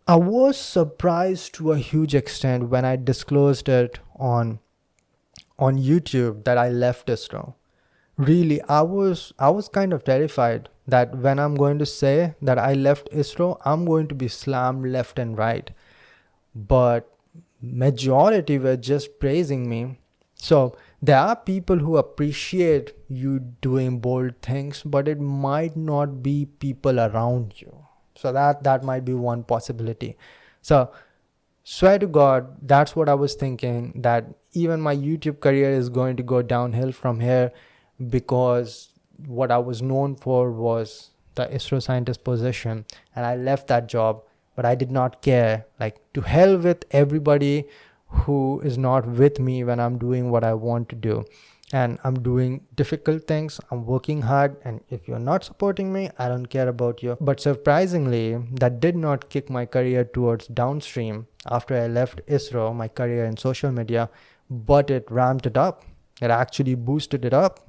I was surprised to a huge extent when I disclosed it on YouTube that I left ISRO. Really, I was kind of terrified that when I'm going to say that I left ISRO, I'm going to be slammed left and right. But majority were just praising me. So there are people who appreciate you doing bold things, but it might not be people around you. So that might be one possibility. So swear to God, that's what I was thinking, that even my YouTube career is going to go downhill from here, because what I was known for was the ISRO scientist position, and I left that job. But I did not care. Like, to hell with everybody who is not with me when I'm doing what I want to do. And I'm doing difficult things, I'm working hard, and if you're not supporting me, I don't care about you. But surprisingly, that did not kick my career towards downstream after I left ISRO, my career in social media, but it ramped it up. It actually boosted it up.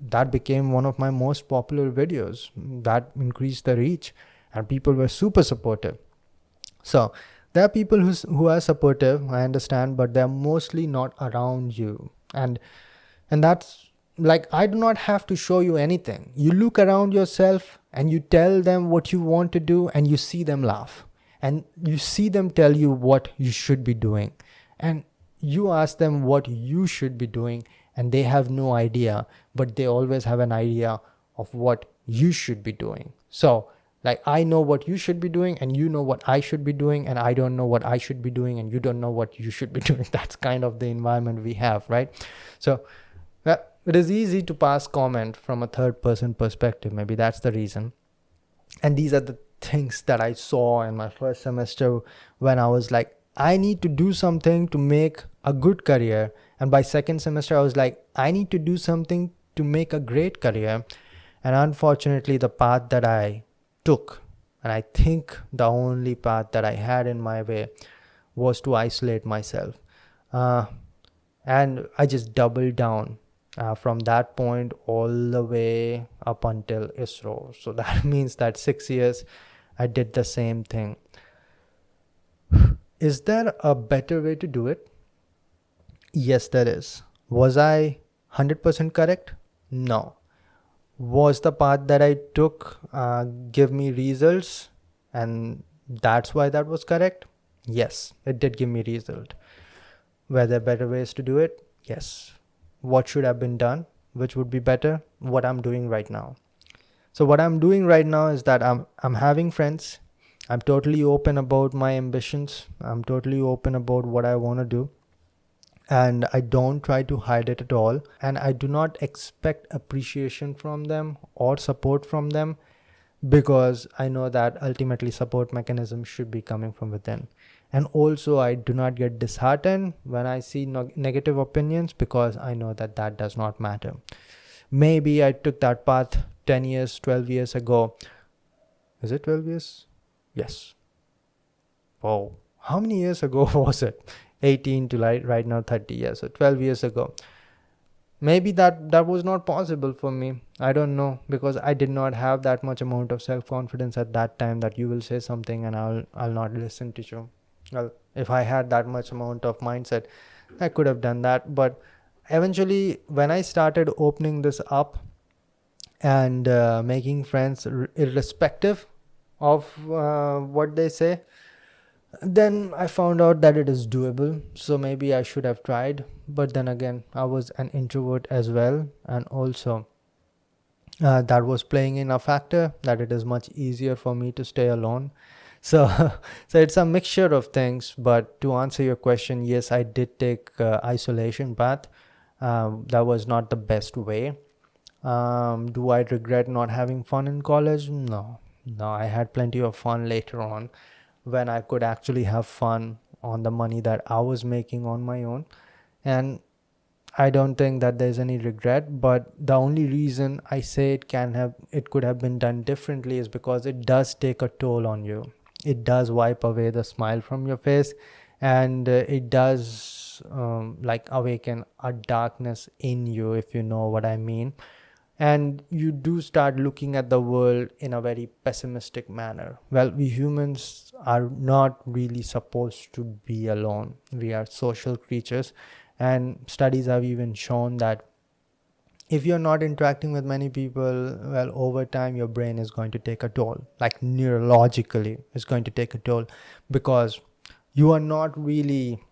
That became one of my most popular videos. That increased the reach, and people were super supportive. So there are people who are supportive, I understand, but they're mostly not around you. And that's, like, I do not have to show you anything. You look around yourself and you tell them what you want to do, and you see them laugh, and you see them tell you what you should be doing, and you ask them what you should be doing, and they have no idea, but they always have an idea of what you should be doing. So, like, I know what you should be doing, and you know what I should be doing, and I don't know what I should be doing, and you don't know what you should be doing. That's kind of the environment we have, right? So it is easy to pass comment from a third person perspective. Maybe that's the reason. And these are the things that I saw in my first semester, when I was like, I need to do something to make a good career. And by second semester, I was like, I need to do something to make a great career. And unfortunately, the path that I took, and I think the only path that I had in my way, was to isolate myself. And I just doubled down from that point all the way up until ISRO. So that means that 6 years I did the same thing. Is there a better way to do it? Yes, there is. Was I 100% correct? No. Was the path that I took give me results, and that's why that was correct? Yes, it did give me result. Were there better ways to do it? Yes. What should have been done? Which would be better? What I'm doing right now. So what I'm doing right now is that I'm having friends. I'm totally open about my ambitions. I'm totally open about what I want to do. And I don't try to hide it at all. And I do not expect appreciation from them or support from them, because I know that ultimately support mechanisms should be coming from within. And also, I do not get disheartened when I see negative opinions, because I know that that does not matter. Maybe I took that path 10 years, 12 years ago. Is it 12 years? Yes. Oh, how many years ago was it? 18 to right now 30 years. So 12 years ago. Maybe that was not possible for me. I don't know, because I did not have that much amount of self-confidence at that time that you will say something and I'll not listen to you. Well, if I had that much amount of mindset, I could have done that. But eventually, when I started opening this up and making friends irrespective of what they say, then I found out that it is doable. So maybe I should have tried. But then again, I was an introvert as well. And also, that was playing in a factor that it is much easier for me to stay alone. So, so it's a mixture of things. But to answer your question, yes, I did take isolation path. That was not the best way. Do I regret not having fun in college? No, I had plenty of fun later on, when I could actually have fun on the money that I was making on my own. And I don't think that there's any regret, but the only reason I say it could have been done differently is because it does take a toll on you. It does wipe away the smile from your face, and it does like awaken a darkness in you, if you know what I mean. and you do start looking at the world in a very pessimistic manner. Well, we humans are not really supposed to be alone. We are social creatures, and studies have even shown that if you're not interacting with many people, well, over time your brain is going to take a toll, like neurologically it's going to take a toll, because you are not really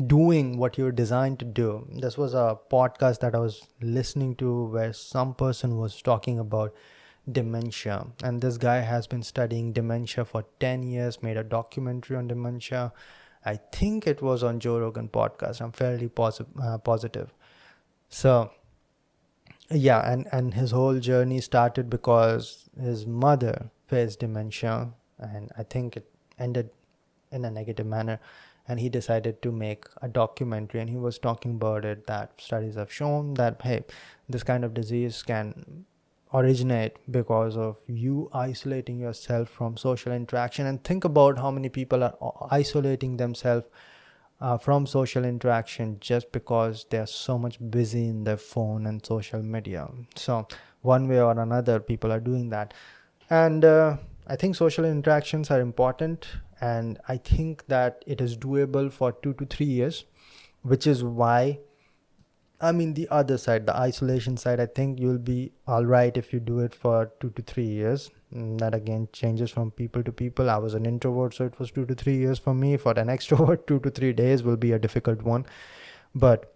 doing what you're designed to do. This was a podcast that I was listening to where some person was talking about dementia, and this guy has been studying dementia for 10 years, made a documentary on dementia. I think it was on Joe Rogan podcast. I'm fairly positive. So yeah, and his whole journey started because his mother faced dementia, and I think it ended in a negative manner, and he decided to make a documentary, and he was talking about it, that studies have shown that, hey, this kind of disease can originate because of you isolating yourself from social interaction. And think about how many people are isolating themselves from social interaction just because they are so much busy in their phone and social media. So one way or another, people are doing that. And I think social interactions are important, and I think that it is doable for 2 to 3 years, which is why, I mean, the other side, the isolation side, I think you'll be all right if you do it for 2 to 3 years. That again changes from people to people. I was an introvert, so it was 2 to 3 years for me. For an extrovert, 2 to 3 days will be a difficult one. But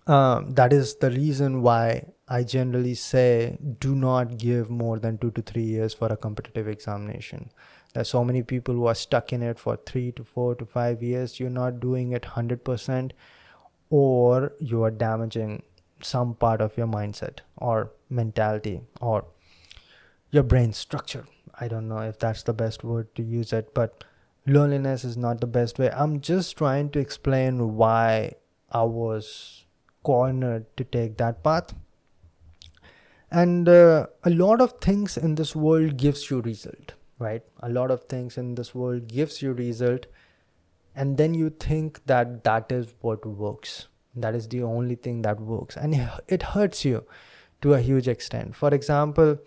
that is the reason why I generally say do not give more than 2 to 3 years for a competitive examination. There's so many people who are stuck in it for 3 to 4 to 5 years. You're not doing it 100%, or you are damaging some part of your mindset or mentality or your brain structure. I don't know if that's the best word to use it, but loneliness is not the best way. I'm just trying to explain why I was cornered to take that path. And a lot of things in this world gives you result, right? A lot of things in this world gives you result, and then you think that that is what works, that is the only thing that works, and it hurts you to a huge extent. For example,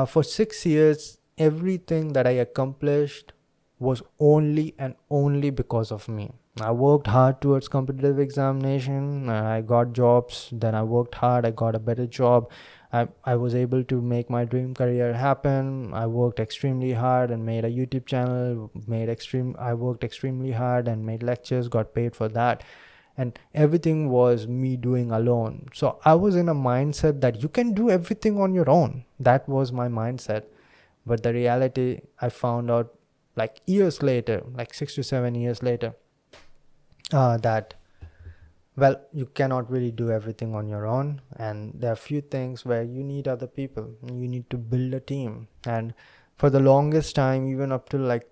for 6 years everything that I accomplished was only and only because of me. I worked hard towards competitive examination, I got jobs, then I worked hard, I got a better job, I was able to make my dream career happen. I worked extremely hard and made a YouTube channel, I worked extremely hard and made lectures, got paid for that. And everything was me doing alone. So I was in a mindset that you can do everything on your own. That was my mindset. But the reality, I found out like years later, like 6 to 7 years later, that well, you cannot really do everything on your own, and there are few things where you need other people. You need to build a team. And for the longest time, even up to like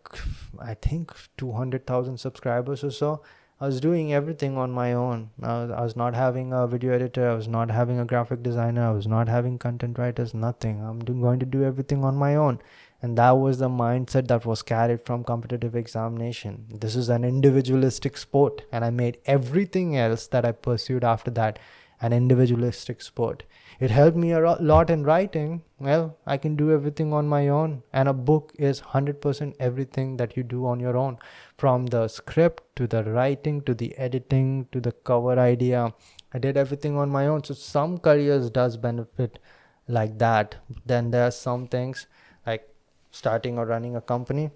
I think 200,000 subscribers or so, I was doing everything on my own. I was not having a video editor, I was not having a graphic designer, I was not having content writers, nothing. I'm going to do everything on my own. And that was the mindset that was carried from competitive examination. This is an individualistic sport, and I made everything else that I pursued after that an individualistic sport. It helped me a lot in writing. Well, I can do everything on my own, and a book is 100% everything that you do on your own, from the script to the writing to the editing to the cover idea. I did everything on my own. So some careers does benefit like that. Then there are some things like starting or running a company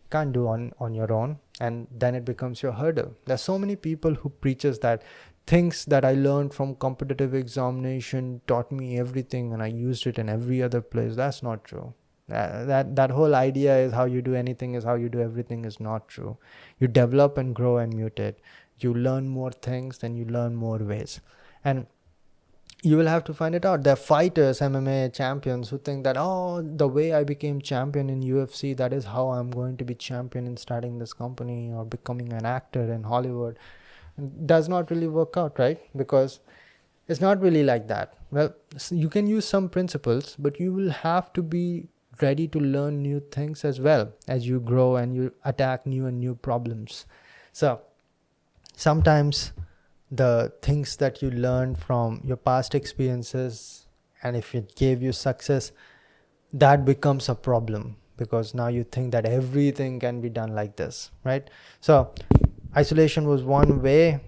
can't do on your own, and then it becomes your hurdle. There's so many people who preaches that things that I learned from competitive examination taught me everything and I used it in every other place. That's not true. That whole idea is how you do anything is how you do everything is not true. You develop and grow and mutate. You learn more things, then you learn more ways, and you will have to find it out. There are fighters, MMA champions, who think that, oh, the way I became champion in UFC, that is how I'm going to be champion in starting this company or becoming an actor in Hollywood. It does not really work out, right? Because it's not really like that. Well, you can use some principles, but you will have to be ready to learn new things as well as you grow and you attack new and new problems. So sometimes the things that you learn from your past experiences and if it gave you success, that becomes a problem, because now you think that everything can be done like this, right? So isolation was one way